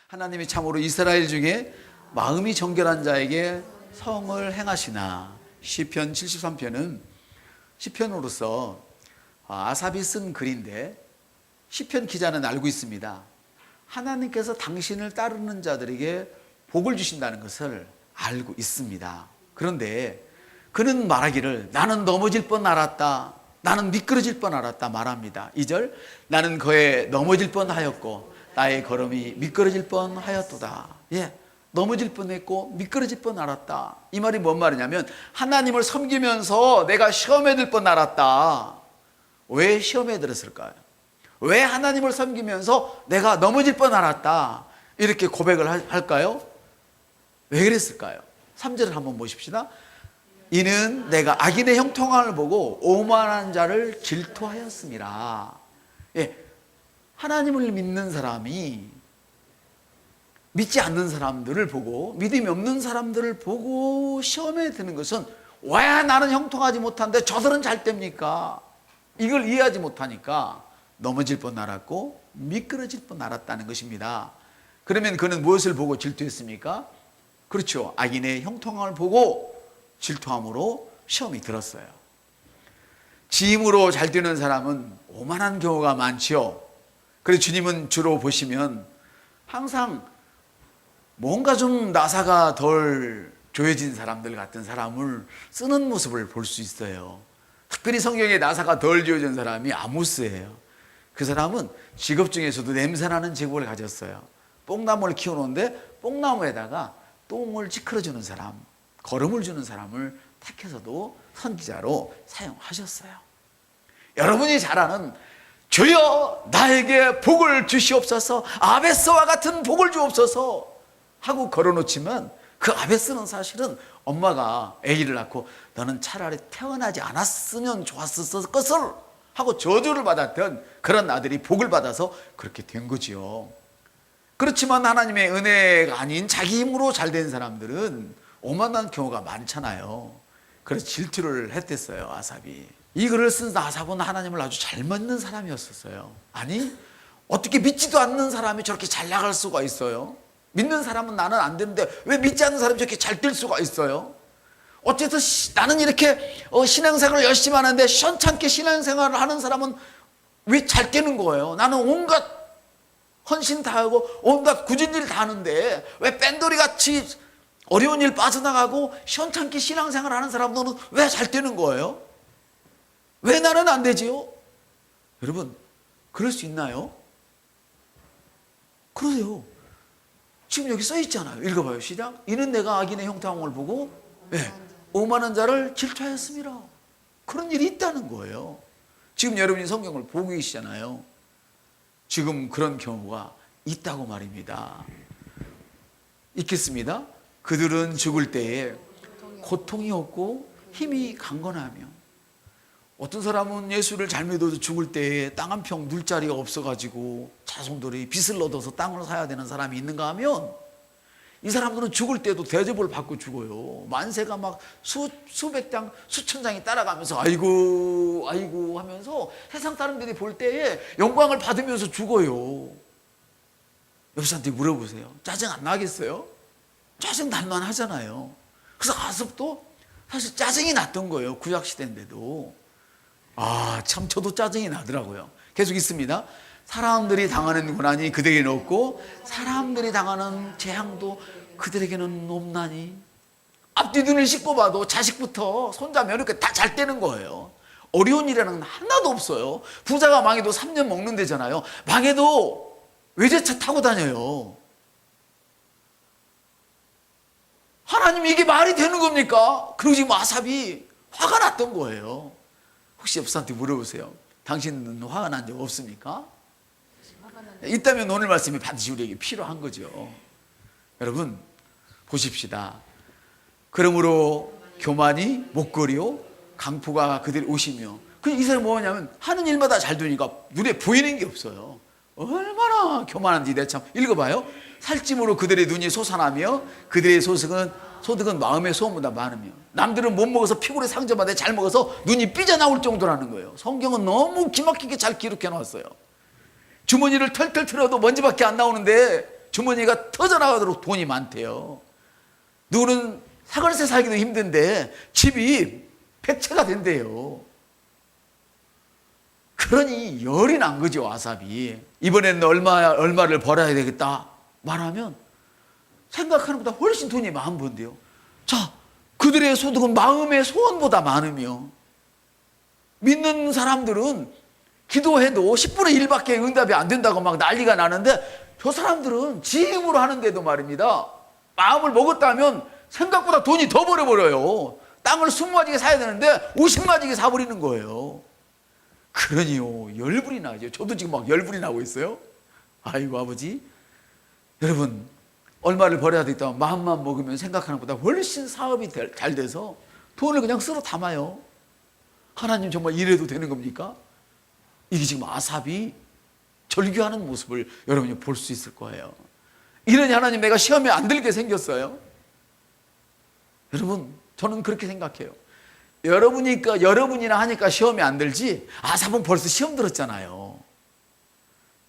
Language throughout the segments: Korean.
하나님이 참으로 이스라엘 중에 마음이 정결한 자에게 성을 행하시나. 시편 73편은 시편으로서 아삽이 쓴 글인데, 시편 기자는 알고 있습니다. 하나님께서 당신을 따르는 자들에게 복을 주신다는 것을 알고 있습니다. 그런데 그는 말하기를 나는 넘어질 뻔 알았다, 나는 미끄러질 뻔 알았다 말합니다. 2절, 나는 거에 넘어질 뻔하였고 나의 걸음이 미끄러질 뻔하였도다. 넘어질 뻔했고 미끄러질 뻔 알았다. 이 말이 뭔 말이냐면 하나님을 섬기면서 내가 시험에 들 뻔 알았다. 왜 시험에 들었을까요? 왜 하나님을 섬기면서 내가 넘어질 뻔 알았다 이렇게 고백을 할까요? 왜 그랬을까요? 3절을 한번 보십시다. 이는 내가 악인의 형통함을 보고 오만한 자를 질투하였습니다. 하나님을 믿는 사람이 믿지 않는 사람들을 보고, 믿음이 없는 사람들을 보고 시험에 드는 것은 왜 나는 형통하지 못한데 저들은 잘 됩니까? 이걸 이해하지 못하니까 넘어질 뻔 알았고 미끄러질 뻔 알았다는 것입니다. 그러면 그는 무엇을 보고 질투했습니까? 그렇죠, 악인의 형통함을 보고 질투함으로 시험이 들었어요. 지임으로 잘 되는 사람은 오만한 경우가 많지요. 그래서 주님은 주로 보시면 항상 뭔가 좀 나사가 덜 조여진 사람들 같은 사람을 쓰는 모습을 볼 수 있어요. 특별히 성경에 나사가 덜 조여진 사람이 아모스예요. 그 사람은 직업 중에서도 냄새나는 직업을 가졌어요. 뽕나무를 키워놓는데 뽕나무에다가 똥을 찌그러주는 사람, 거름을 주는 사람을 택해서도 선지자로 사용하셨어요. 여러분이 잘 아는 주여 나에게 복을 주시옵소서, 아베스와 같은 복을 주옵소서 하고 걸어놓지만, 그 아베스는 사실은 엄마가 아기를 낳고 너는 차라리 태어나지 않았으면 좋았을 것을 하고 저주를 받았던 그런 아들이 복을 받아서 그렇게 된 거지요. 그렇지만 하나님의 은혜가 아닌 자기 힘으로 잘 된 사람들은 오만한 경우가 많잖아요. 그래서 질투를 했댔어요, 아삽이. 이 글을 쓴 아삽은 하나님을 아주 잘 믿는 사람이었었어요. 아니, 어떻게 믿지도 않는 사람이 저렇게 잘 나갈 수가 있어요? 믿는 사람은 나는 안 되는데 왜 믿지 않는 사람이 저렇게 잘 될 수가 있어요? 어쨌든 나는 이렇게 신앙생활을 열심히 하는데 시원찮게 신앙생활을 하는 사람은 왜 잘 되는 거예요? 나는 온갖 헌신 다 하고 온갖 굳은 일 다 하는데 왜 뺀돌이같이 어려운 일 빠져나가고 시원찮게 신앙생활 하는 사람들은 왜 잘 되는 거예요? 왜 나는 안 되지요? 여러분, 그럴 수 있나요? 그러세요. 지금 여기 써 있잖아요. 읽어봐요. 시작. 이는 내가 악인의 형통함을 보고 오만한 자를 질투하였습니다. 그런 일이 있다는 거예요. 지금 여러분이 성경을 보고 계시잖아요. 지금 그런 경우가 있다고 말입니다. 있겠습니다. 그들은 죽을 때에 고통이 없고 힘이 강건하며. 어떤 사람은 예수를 잘 믿어도 죽을 때에 땅 한 평 눌 자리가 없어가지고 자손들이 빚을 얻어서 땅을 사야 되는 사람이 있는가 하면, 이 사람들은 죽을 때도 대접을 받고 죽어요. 만세가 막 수백 장, 수천 장이 따라가면서 아이고 아이고 하면서 세상 사람들이 볼 때에 영광을 받으면서 죽어요. 옆사람한테 물어보세요. 짜증 안 나겠어요? 짜증 날만 하잖아요. 그래서 아삽도 사실 짜증이 났던 거예요. 구약시대인데도. 참 저도 짜증이 나더라고요. 계속 있습니다. 사람들이 당하는 고난이 그들에게는 없고 사람들이 당하는 재앙도 그들에게는 없나니. 앞뒤 눈을 씻고 봐도 자식부터 손자 며느리까지 다 잘 되는 거예요. 어려운 일이라는 하나도 없어요. 부자가 망해도 3년 먹는 데잖아요. 망해도 외제차 타고 다녀요. 하나님, 이게 말이 되는 겁니까? 그리고 지금 아삽이 화가 났던 거예요. 혹시 옆사람한테 물어보세요. 당신은 화가 난 적 없습니까? 있다면 오늘 말씀이 반드시 우리에게 필요한 거죠. 여러분 보십시다. 그러므로 교만이 목걸이요 강포가 그들이 오시며. 이 사람이 뭐냐면 하는 일마다 잘 되니까 눈에 보이는 게 없어요. 얼마나 교만한지. 내가 참 읽어봐요. 살찜으로 그들의 눈이 솟아나며 그들의 소득은 마음의 소원보다 많으며. 남들은 못 먹어서 피골에 상처받아 잘 먹어서 눈이 삐져나올 정도라는 거예요. 성경은 너무 기막히게 잘 기록해 놨어요. 주머니를 털털 틀어도 먼지밖에 안 나오는데 주머니가 터져나가도록 돈이 많대요. 누구는 사글세 살기도 힘든데 집이 100채가 된대요. 그러니 열이 난 거죠, 아삽이. 이번에는 얼마를 벌어야 되겠다 말하면 생각하는 것보다 훨씬 돈이 많은 번데요. 자, 그들의 소득은 마음의 소원보다 많으며, 믿는 사람들은 기도해도 10분의 1밖에 응답이 안 된다고 막 난리가 나는데, 저 사람들은 지 힘으로 하는데도 말입니다, 마음을 먹었다면 생각보다 돈이 더 벌어버려요. 땅을 20마지게 사야 되는데 50마지게 사버리는 거예요. 그러니요, 열불이 나죠. 저도 지금 막 열불이 나고 있어요. 아이고 아버지, 여러분 얼마를 벌어야 되겠다 마음만 먹으면 생각하는 것보다 훨씬 사업이 잘 돼서 돈을 그냥 쓸어 담아요. 하나님 정말 이래도 되는 겁니까? 이게 지금 아삽이 절규하는 모습을 여러분이 볼 수 있을 거예요. 이러니 하나님 내가 시험에 안 들게 생겼어요. 여러분 저는 그렇게 생각해요. 여러분이나 하니까 시험에 안 들지, 아삽은 벌써 시험 들었잖아요.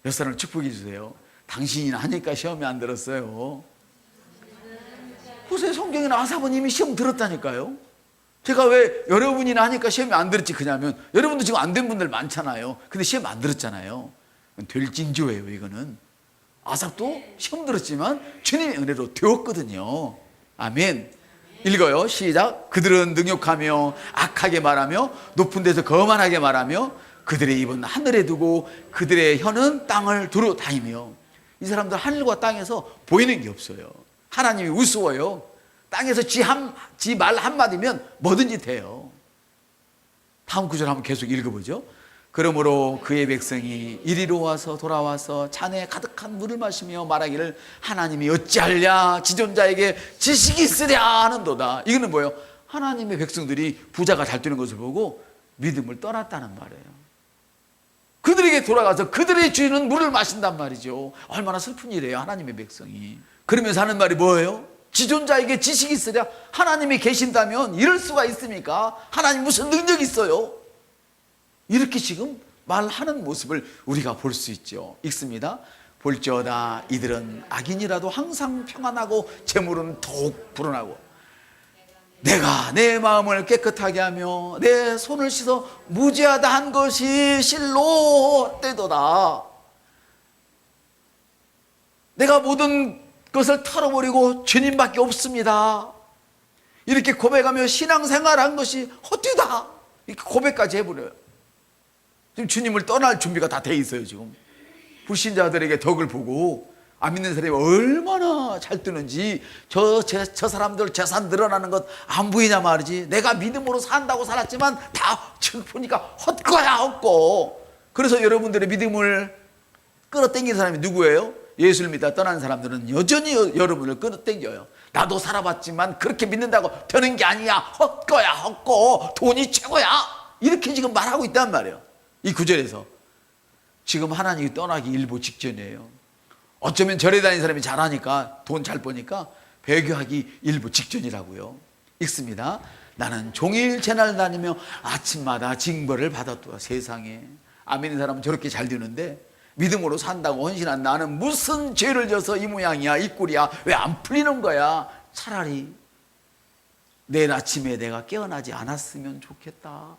몇 사람을 축복해 주세요. 당신이나 하니까 시험에 안 들었어요. 보세요, 성경에는 아삽은 이미 시험 들었다니까요. 제가 왜 여러분이나 하니까 시험이 안 들었지 그냐면, 여러분도 지금 안 된 분들 많잖아요. 근데 시험 안 들었잖아요. 될 징조예요. 이거는 아삽도 시험 들었지만 주님의 은혜로 되었거든요. 아멘. 읽어요. 시작. 그들은 능욕하며 악하게 말하며 높은 데서 거만하게 말하며 그들의 입은 하늘에 두고 그들의 혀는 땅을 두루 다니며. 이 사람들 하늘과 땅에서 보이는 게 없어요. 하나님이 우스워요. 땅에서 지 말 한마디면 뭐든지 돼요. 다음 구절 한번 계속 읽어보죠. 그러므로 그의 백성이 이리로 와서 돌아와서 잔에 가득한 물을 마시며 말하기를 하나님이 어찌하랴 지존자에게 지식이 있으랴 하는도다. 이거는 뭐예요? 하나님의 백성들이 부자가 잘 되는 것을 보고 믿음을 떠났다는 말이에요. 그들에게 돌아가서 그들의 주인은 물을 마신단 말이죠. 얼마나 슬픈 일이에요, 하나님의 백성이. 그러면서 하는 말이 뭐예요? 지존자에게 지식이 있으랴. 하나님이 계신다면 이럴 수가 있습니까? 하나님 무슨 능력이 있어요? 이렇게 지금 말하는 모습을 우리가 볼 수 있죠. 읽습니다. 볼지어다 이들은 악인이라도 항상 평안하고 재물은 더욱 불어나고 내가 내 마음을 깨끗하게 하며 내 손을 씻어 무죄하다 한 것이 실로 때도다. 내가 모든 것을 털어버리고 주님밖에 없습니다. 이렇게 고백하며 신앙생활한 것이 헛되다. 이렇게 고백까지 해버려요. 지금 주님을 떠날 준비가 다 돼 있어요. 지금 불신자들에게 덕을 보고 안 믿는 사람이 얼마나 잘 뜨는지, 저 사람들 재산 늘어나는 것 안 보이냐 말이지. 내가 믿음으로 산다고 살았지만 다 지금 보니까 헛거야 헛거. 그래서 여러분들의 믿음을 끌어당기는 사람이 누구예요? 예수를 믿다 떠난 사람들은 여전히 여러분을 끌어당겨요. 나도 살아봤지만 그렇게 믿는다고 되는 게 아니야. 헛거야 헛거. 돈이 최고야. 이렇게 지금 말하고 있단 말이에요. 이 구절에서 지금 하나님이 떠나기 일보 직전이에요. 어쩌면 절에 다니는 사람이 잘하니까 돈 잘 버니까 배교하기 일보 직전이라고요. 읽습니다. 나는 종일 제날 다니며 아침마다 징벌을 받았도다. 세상에, 안 믿는 사람은 저렇게 잘 되는데 믿음으로 산다고 헌신한 나는 무슨 죄를 져서 이 모양이야, 이 꼴이야, 왜 안 풀리는 거야. 차라리 내일 아침에 내가 깨어나지 않았으면 좋겠다.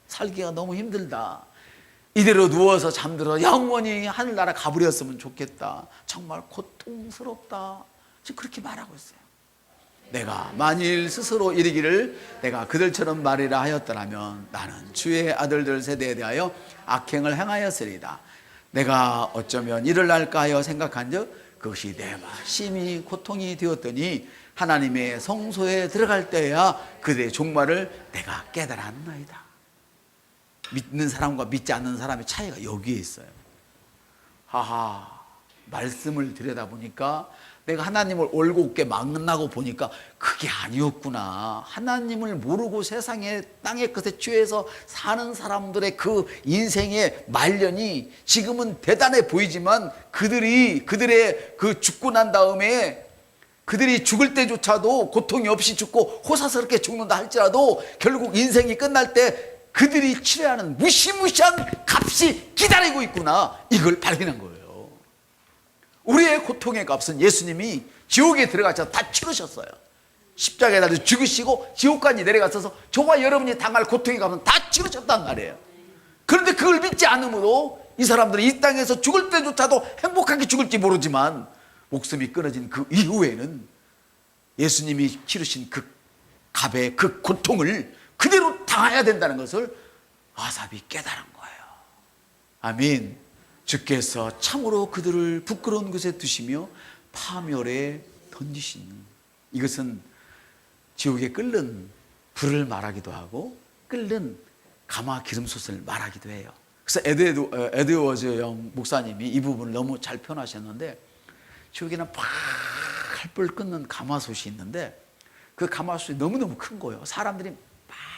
살기가 너무 힘들다. 이대로 누워서 잠들어 영원히 하늘나라 가버렸으면 좋겠다. 정말 고통스럽다. 지금 그렇게 말하고 있어요. 내가 만일 스스로 이르기를 내가 그들처럼 말이라 하였더라면 나는 주의 아들들 세대에 대하여 악행을 행하였으리다. 내가 어쩌면 일어날까 하여 생각한즉 그것이 내 심히 고통이 되었더니 하나님의 성소에 들어갈 때야 그들의 종말을 내가 깨달았나이다. 믿는 사람과 믿지 않는 사람의 차이가 여기에 있어요. 하하, 말씀을 들여다보니까 내가 하나님을 올곧게 만나고 보니까 그게 아니었구나. 하나님을 모르고 세상에 땅의 것에 취해서 사는 사람들의 그 인생의 말년이 지금은 대단해 보이지만 그들의 그 죽고 난 다음에 그들이 죽을 때조차도 고통이 없이 죽고 호사스럽게 죽는다 할지라도 결국 인생이 끝날 때 그들이 치러야 하는 무시무시한 값이 기다리고 있구나. 이걸 발견한 거예요. 우리의 고통의 값은 예수님이 지옥에 들어가셔서 다 치르셨어요. 십자가에 달려 죽으시고 지옥까지 내려가셔서 저와 여러분이 당할 고통의 값은 다 치르셨단 말이에요. 그런데 그걸 믿지 않으므로 이 사람들은 이 땅에서 죽을 때조차도 행복하게 죽을지 모르지만 목숨이 끊어진 그 이후에는 예수님이 치르신 그 값의 그 고통을 그대로 당해야 된다는 것을 아삽이 깨달은 거예요. 아멘. 주께서 참으로 그들을 부끄러운 곳에 두시며 파멸에 던지시는, 이것은 지옥에 끓는 불을 말하기도 하고 끓는 가마 기름솥을 말하기도 해요. 그래서 에드워즈 영 목사님이 이 부분을 너무 잘 표현하셨는데, 지옥에는 팔불 끓는 가마솥이 있는데 그 가마솥이 너무너무 큰 거예요.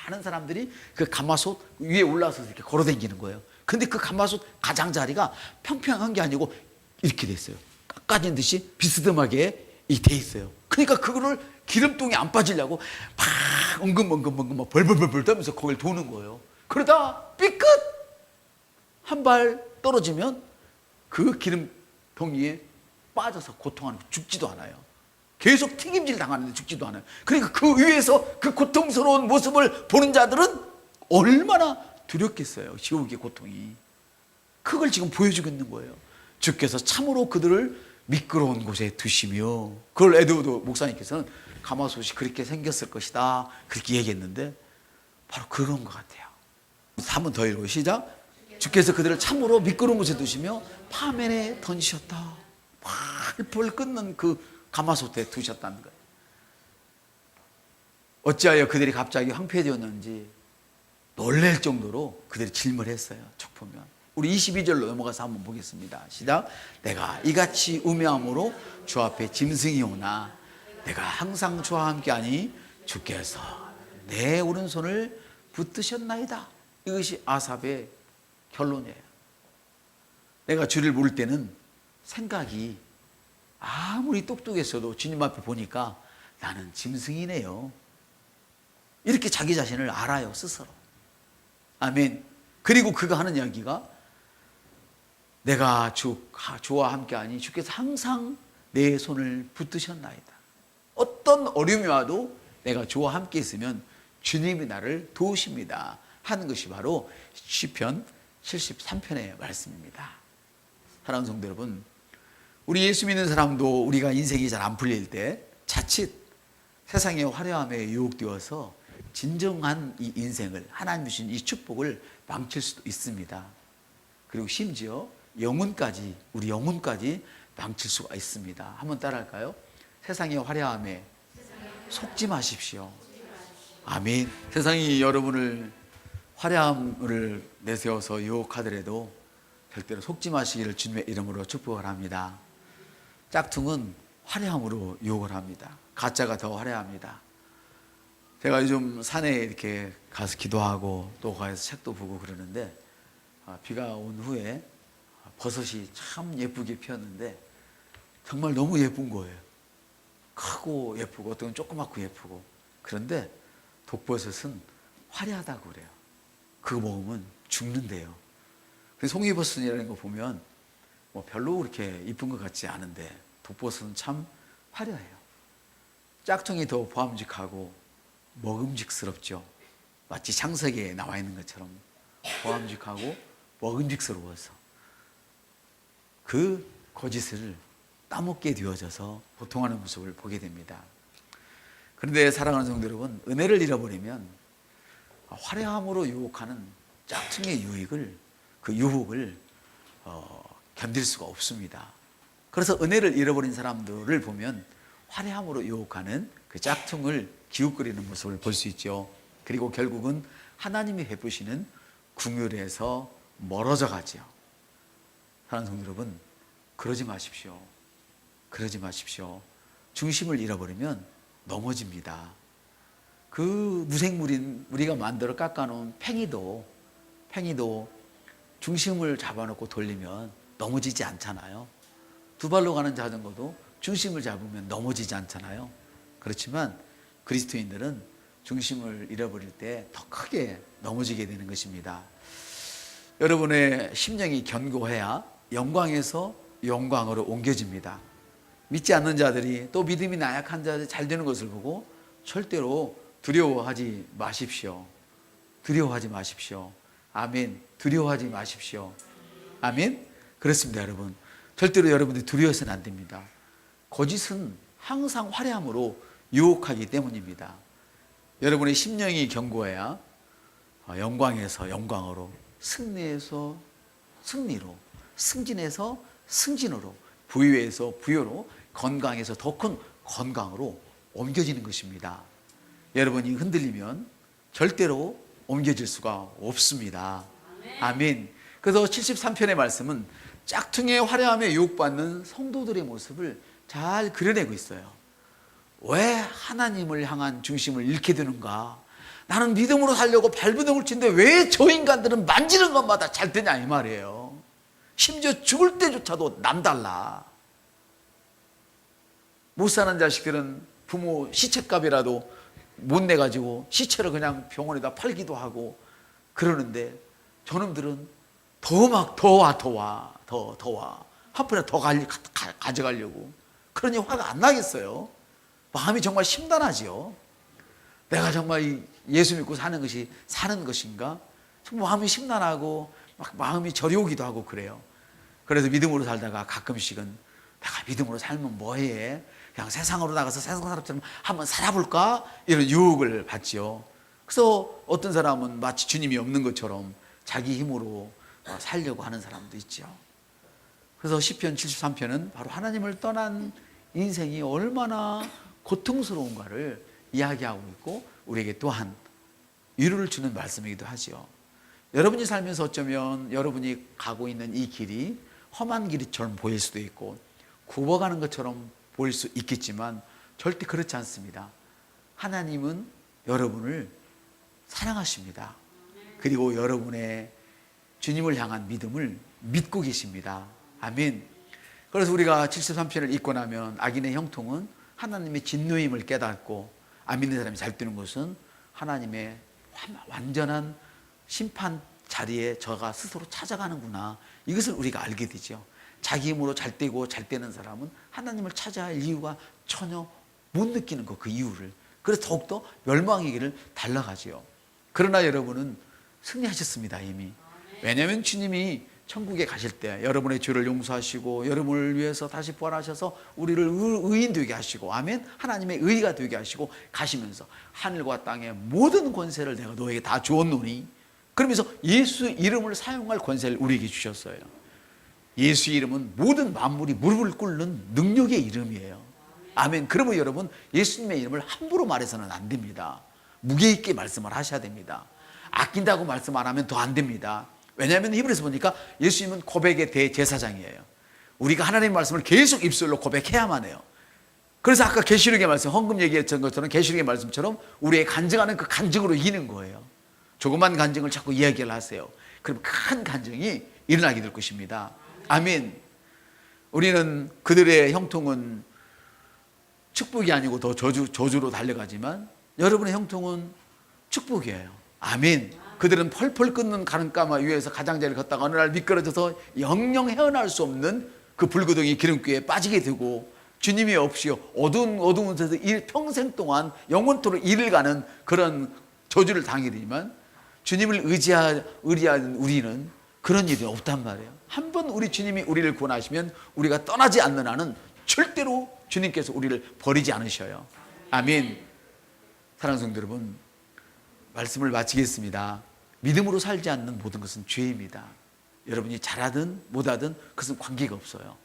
많은 사람들이 그 가마솥 위에 올라서 이렇게 걸어다니는 거예요. 근데 그 가마솥 가장자리가 평평한 게 아니고 이렇게 돼 있어요. 깎아진 듯이 비스듬하게 돼 있어요. 그러니까 그거를 기름통에 안 빠지려고 막 엉금엉금 막 벌벌벌 떨면서 거길 도는 거예요. 그러다 삐끗 한 발 떨어지면 그 기름통에 빠져서 고통하는, 죽지도 않아요. 계속 튀김질 당하는데 죽지도 않아요. 그러니까 그 위에서 그 고통스러운 모습을 보는 자들은 얼마나 두렵겠어요. 지옥의 고통이. 그걸 지금 보여주고 있는 거예요. 주께서 참으로 그들을 미끄러운 곳에 두시며, 그걸 에드워드 목사님께서는 가마솥이 그렇게 생겼을 것이다 그렇게 얘기했는데 바로 그런 것 같아요. 한 번 더 읽어요. 시작. 주께서 그들을 참으로 미끄러운 곳에 두시며 파멸에 던지셨다. 팔불 끓는 그 가마솥에 두셨다는 거예요. 어찌하여 그들이 갑자기 황폐해졌는지 놀랄 정도로 그들이 질문했어요. 쭉 보면 우리 22절로 넘어가서 한번 보겠습니다. 시작. 내가 이같이 우매함으로 주 앞에 짐승이 오나 내가 항상 주와 함께하니 주께서 내 오른손을 붙드셨나이다. 이것이 아삽의 결론이에요. 내가 주를 모를 때는 생각이 아무리 똑똑했어도 주님 앞에 보니까 나는 짐승이네요. 이렇게 자기 자신을 알아요, 스스로. 아멘. 그리고 그가 하는 이야기가 내가 주와 함께하니 주께서 항상 내 손을 붙드셨나이다. 어떤 어려움이 와도 내가 주와 함께 있으면 주님이 나를 도우십니다 하는 것이 바로 시편 73편의 말씀입니다. 사랑하는 성도 여러분, 우리 예수 믿는 사람도 우리가 인생이 잘 안 풀릴 때 자칫 세상의 화려함에 유혹되어서 진정한 이 인생을, 하나님 주신 이 축복을 망칠 수도 있습니다. 그리고 심지어 영혼까지, 우리 영혼까지 망칠 수가 있습니다. 한번 따라할까요? 세상의 화려함에 속지 마십시오. 아멘. 세상이 여러분을 화려함을 내세워서 유혹하더라도 절대로 속지 마시기를 주님의 이름으로 축복을 합니다. 짝퉁은 화려함으로 유혹을 합니다. 가짜가 더 화려합니다. 제가 요즘 산에 이렇게 가서 기도하고 또 가서 책도 보고 그러는데 비가 온 후에 버섯이 참 예쁘게 피었는데 정말 너무 예쁜 거예요. 크고 예쁘고 어떤 건 조그맣고 예쁘고. 그런데 독버섯은 화려하다고 그래요. 그거 먹으면 죽는데요. 송이버섯이라는 거 보면 뭐 별로 그렇게 이쁜 것 같지 않은데 독버섯은 참 화려해요. 짝퉁이 더 보암직하고 먹음직스럽죠. 마치 창세기에 나와 있는 것처럼 보암직하고 먹음직스러워서 그 거짓을 따먹게 되어져서 고통하는 모습을 보게 됩니다. 그런데 사랑하는 성도 여러분, 은혜를 잃어버리면 화려함으로 유혹하는 짝퉁의 유혹을 견딜 수가 없습니다. 그래서 은혜를 잃어버린 사람들을 보면 화려함으로 유혹하는 그 짝퉁을 기웃거리는 모습을 볼 수 있죠. 그리고 결국은 하나님이 베푸시는 긍휼에서 멀어져 가죠. 사랑하는 성도 여러분, 그러지 마십시오. 그러지 마십시오. 중심을 잃어버리면 넘어집니다. 그 무생물인 우리가 만들어 깎아놓은 팽이도 중심을 잡아놓고 돌리면 넘어지지 않잖아요. 두 발로 가는 자전거도 중심을 잡으면 넘어지지 않잖아요. 그렇지만 그리스도인들은 중심을 잃어버릴 때 더 크게 넘어지게 되는 것입니다. 여러분의 심령이 견고해야 영광에서 영광으로 옮겨집니다. 믿지 않는 자들이 또 믿음이 나약한 자들이 잘 되는 것을 보고 절대로 두려워하지 마십시오. 두려워하지 마십시오. 아멘. 두려워하지 마십시오. 아멘. 그렇습니다, 여러분. 절대로 여러분들이 두려워서는 안 됩니다. 거짓은 항상 화려함으로 유혹하기 때문입니다. 여러분의 심령이 견고해야 영광에서 영광으로, 승리에서 승리로, 승진에서 승진으로, 부유에서 부유로, 건강에서 더 큰 건강으로 옮겨지는 것입니다. 여러분이 흔들리면 절대로 옮겨질 수가 없습니다. 아멘. 그래서 73편의 말씀은 짝퉁의 화려함에 유혹받는 성도들의 모습을 잘 그려내고 있어요. 왜 하나님을 향한 중심을 잃게 되는가? 나는 믿음으로 살려고 발버둥을 치는데 왜 저 인간들은 만지는 것마다 잘 되냐 이 말이에요. 심지어 죽을 때조차도 남달라. 못 사는 자식들은 부모 시체값이라도 못 내가지고 시체를 그냥 병원에다 팔기도 하고 그러는데 저놈들은 더 와. 한 푼에 더 가져가려고. 그러니 화가 안 나겠어요? 마음이 정말 심란하지요. 내가 정말 예수 믿고 사는 것인가? 정말 마음이 심란하고 막 마음이 저려오기도 하고 그래요. 그래서 믿음으로 살다가 가끔씩은 내가 믿음으로 살면 뭐해? 그냥 세상으로 나가서 세상 사람처럼 한번 살아볼까? 이런 유혹을 받지요. 그래서 어떤 사람은 마치 주님이 없는 것처럼 자기 힘으로 살려고 하는 사람도 있죠. 그래서 시편 73편은 바로 하나님을 떠난 인생이 얼마나 고통스러운가를 이야기하고 있고 우리에게 또한 위로를 주는 말씀이기도 하죠. 여러분이 살면서 어쩌면 여러분이 가고 있는 이 길이 험한 길처럼 보일 수도 있고 굽어가는 것처럼 보일 수 있겠지만 절대 그렇지 않습니다. 하나님은 여러분을 사랑하십니다. 그리고 여러분의 주님을 향한 믿음을 믿고 계십니다. 아멘. 그래서 우리가 73편을 읽고 나면 악인의 형통은 하나님의 진노임을 깨닫고 안 믿는 사람이 잘 되는 것은 하나님의 완전한 심판 자리에 저가 스스로 찾아가는구나. 이것을 우리가 알게 되죠. 자기 힘으로 잘 되고 잘 되는 사람은 하나님을 찾아야 할 이유가 전혀 못 느끼는 거, 그 이유를. 그래서 더욱더 멸망의 길을 달려가지요. 그러나 여러분은 승리하셨습니다, 이미. 왜냐하면 주님이 천국에 가실 때 여러분의 죄를 용서하시고 여러분을 위해서 다시 부활하셔서 우리를 의인 되게 하시고, 아멘, 하나님의 의가 되게 하시고 가시면서 하늘과 땅의 모든 권세를 내가 너에게 다 주었노니, 그러면서 예수 이름을 사용할 권세를 우리에게 주셨어요. 예수 이름은 모든 만물이 무릎을 꿇는 능력의 이름이에요. 아멘. 그러면 여러분, 예수님의 이름을 함부로 말해서는 안 됩니다. 무게 있게 말씀을 하셔야 됩니다. 아낀다고 말씀 안 하면 더 안 됩니다. 왜냐하면 히브리서 보니까 예수님은 고백의 대제사장이에요. 우리가 하나님의 말씀을 계속 입술로 고백해야만 해요. 그래서 아까 계시록의 말씀, 헌금 얘기했던 것처럼 계시록의 말씀처럼 우리의 간증하는 그 간증으로 이기는 거예요. 조그만 간증을 자꾸 이야기를 하세요. 그럼 큰 간증이 일어나게 될 것입니다. 아멘. 우리는 그들의 형통은 축복이 아니고 더 저주로 달려가지만 여러분의 형통은 축복이에요. 아멘. 그들은 펄펄 끓는 가는가마 위에서 가장자리를 걷다가 어느 날 미끄러져서 영영 헤어날 수 없는 그 불구덩이 기름기에 빠지게 되고, 주님이 없이 어두운 데서 평생 동안 영원토록 일을 가는 그런 저주를 당하게 되지만, 주님을 의지한 우리는 그런 일이 없단 말이에요. 한번 우리 주님이 우리를 구원하시면 우리가 떠나지 않는 한은 절대로 주님께서 우리를 버리지 않으셔요. 아멘. 사랑하는 성도 여러분, 말씀을 마치겠습니다. 믿음으로 살지 않는 모든 것은 죄입니다. 여러분이 잘하든 못하든 그것은 관계가 없어요.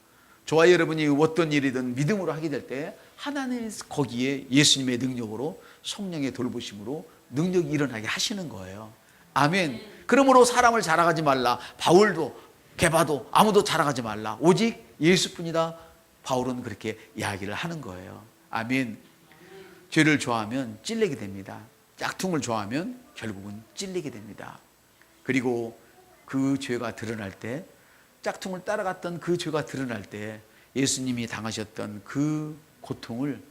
저와 여러분이 어떤 일이든 믿음으로 하게 될 때 하나님 거기에 예수님의 능력으로, 성령의 돌보심으로 능력이 일어나게 하시는 거예요. 아멘. 그러므로 사람을 자랑하지 말라. 바울도 게바도 아무도 자랑하지 말라. 오직 예수뿐이다. 바울은 그렇게 이야기를 하는 거예요. 아멘. 죄를 좋아하면 찔리게 됩니다. 짝퉁을 좋아하면 결국은 찔리게 됩니다. 그리고 그 죄가 드러날 때, 짝퉁을 따라갔던 그 죄가 드러날 때 예수님이 당하셨던 그 고통을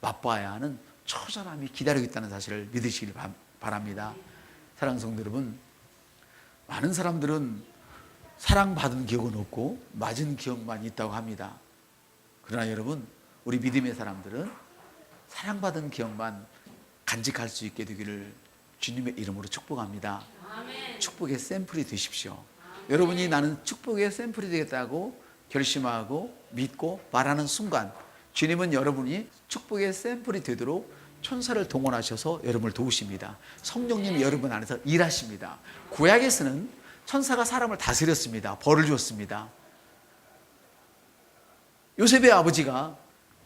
맛봐야 하는 처절함이 기다리고 있다는 사실을 믿으시길 바랍니다. 사랑하는 성도 여러분, 많은 사람들은 사랑받은 기억은 없고 맞은 기억만 있다고 합니다. 그러나 여러분, 우리 믿음의 사람들은 사랑받은 기억만 간직할 수 있게 되기를 주님의 이름으로 축복합니다. 축복의 샘플이 되십시오. 여러분이 나는 축복의 샘플이 되겠다고 결심하고 믿고 말하는 순간, 주님은 여러분이 축복의 샘플이 되도록 천사를 동원하셔서 여러분을 도우십니다. 성령님이 여러분 안에서 일하십니다. 구약에서는 천사가 사람을 다스렸습니다. 벌을 주었습니다. 요셉의 아버지가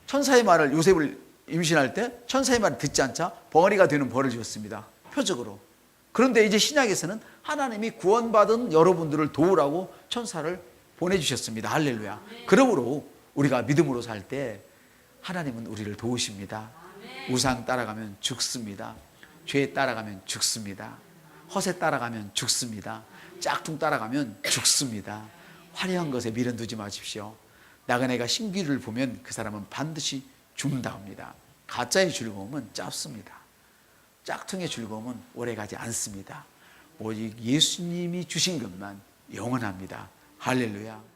천사의 말을, 요셉을 임신할 때 천사의 말을 듣지 않자 벙어리가 되는 벌을 주었습니다. 표적으로. 그런데 이제 신약에서는 하나님이 구원받은 여러분들을 도우라고 천사를 보내주셨습니다. 할렐루야. 그러므로 우리가 믿음으로 살 때 하나님은 우리를 도우십니다. 우상 따라가면 죽습니다. 죄 따라가면 죽습니다. 허세 따라가면 죽습니다. 짝퉁 따라가면 죽습니다. 화려한 것에 미련 두지 마십시오. 나그네가 신기를 보면 그 사람은 반드시 죽는다 합니다. 가짜의 즐거움은 짧습니다. 짝퉁의 즐거움은 오래가지 않습니다. 오직 예수님이 주신 것만 영원합니다. 할렐루야.